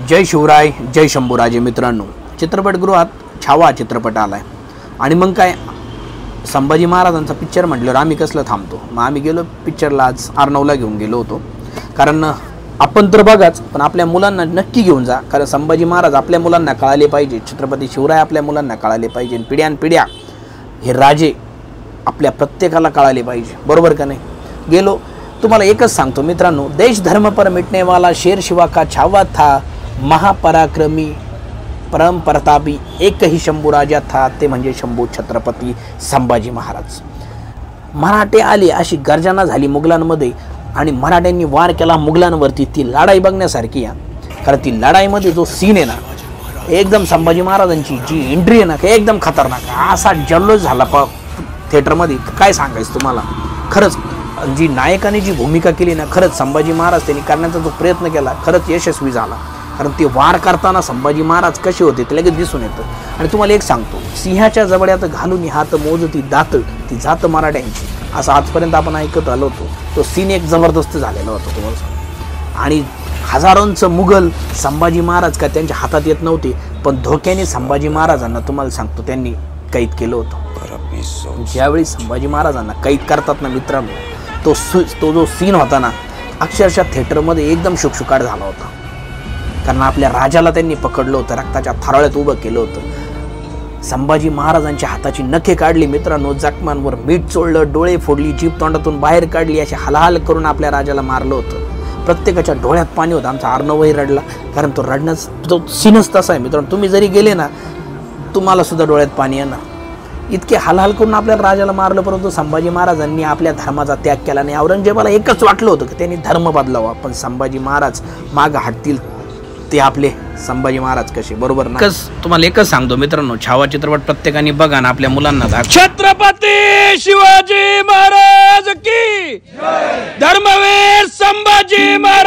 जय शिवराय, जय शंभूराजे. मित्रांनो, चित्रपटगृहात छावा चित्रपट आलाय आणि मग काय संभाजी महाराजांचा पिक्चर म्हटल्यावर आम्ही कसलं थांबतो. मग आम्ही गेलो पिक्चरला. आज अर्णवला घेऊन गेलो होतो, कारण आपण तर बघाच पण आपल्या मुलांना नक्की घेऊन जा, कारण संभाजी महाराज आपल्या मुलांना कळाले पाहिजे, छत्रपती शिवराय आपल्या मुलांना कळाले पाहिजे, पिढ्यानपिढ्या हे राजे आपल्या प्रत्येकाला कळाले पाहिजे. बरोबर का नाही. गेलो. तुम्हाला एकच सांगतो मित्रांनो, देश धर्म पर मिटने वाला शेर शिवा का छावा था, महापराक्रमी परम प्रतापी एक ही शंभू राजा था, ते म्हणजे शंभू छत्रपती संभाजी महाराज. मराठे आले अशी गर्जना झाली मुघलांमध्ये आणि मराठ्यांनी वार केला मुघलांवरती. ती लढाई बघण्यासारखी आहे, कारण ती लढाईमध्ये जो सीन आहे ना, एकदम संभाजी महाराजांची जी एंट्री आहे ना, एकदम खतरनाक. असा जल्लोष झाला थिएटरमध्ये, काय सांगायचं तुम्हाला. खरंच जी नायकाने जी भूमिका केली ना, खरंच संभाजी महाराज त्यांनी करण्याचा जो प्रयत्न केला खरंच यशस्वी झाला. कारण ते वार करताना संभाजी महाराज कसे होते ते लगेच दिसून येतं. आणि तुम्हाला एक सांगतो, सिंहाच्या जबड्यात घालून हात मोजती दात, ती जात मराठ्यांची, असं आजपर्यंत आपण ऐकत आलो होतो. तो सीन एक जबरदस्त झालेला होता तुम्हाला सांगतो. आणि हजारोंचं मुघल संभाजी महाराज का त्यांच्या हातात येत नव्हते, पण धोक्याने संभाजी महाराजांना तुम्हाला सांगतो त्यांनी कैद केलं होतं. ज्यावेळी संभाजी महाराजांना कैद करतात ना मित्रांनो, तो जो सीन होता ना, अक्षरशः थिएटरमध्ये एकदम शुकशुकाट झाला होता. कारण आपल्या राजाला त्यांनी पकडलं होतं, रक्ताच्या थारोळ्यात उभं केलं होतं. संभाजी महाराजांच्या हाताची नखे काढली मित्रांनो, जखमांवर मीठ चोळलं, डोळे फोडली, जीभ तोंडातून बाहेर काढली, अशी हालहाल करून आपल्या राजाला मारलं होतं. प्रत्येकाच्या डोळ्यात पाणी होतं. आमचा अर्णवही रडला, कारण तो रडण्यास तो सीनच तसा आहे मित्रांनो. तुम्ही जरी गेले ना, तुम्हाला सुद्धा डोळ्यात पाणी येणार. इतके हालहाल करून आपल्या राजाला मारलं, परंतु संभाजी महाराजांनी आपल्या धर्माचा त्याग केला नाही. औरंगजेबाला एकच वाटलं होतं की त्यांनी धर्म बदलावा, पण संभाजी महाराज मागं हटतील ते आपले संभाजी महाराज कसे. बरोबर ना. तुम्हाला एकच सांगतो मित्रांनो, छावा चित्रपट प्रत्येकाने बघा ना, आपल्या मुलांना दाखवा. छत्रपती शिवाजी महाराज की धर्मवीर संभाजी महाराज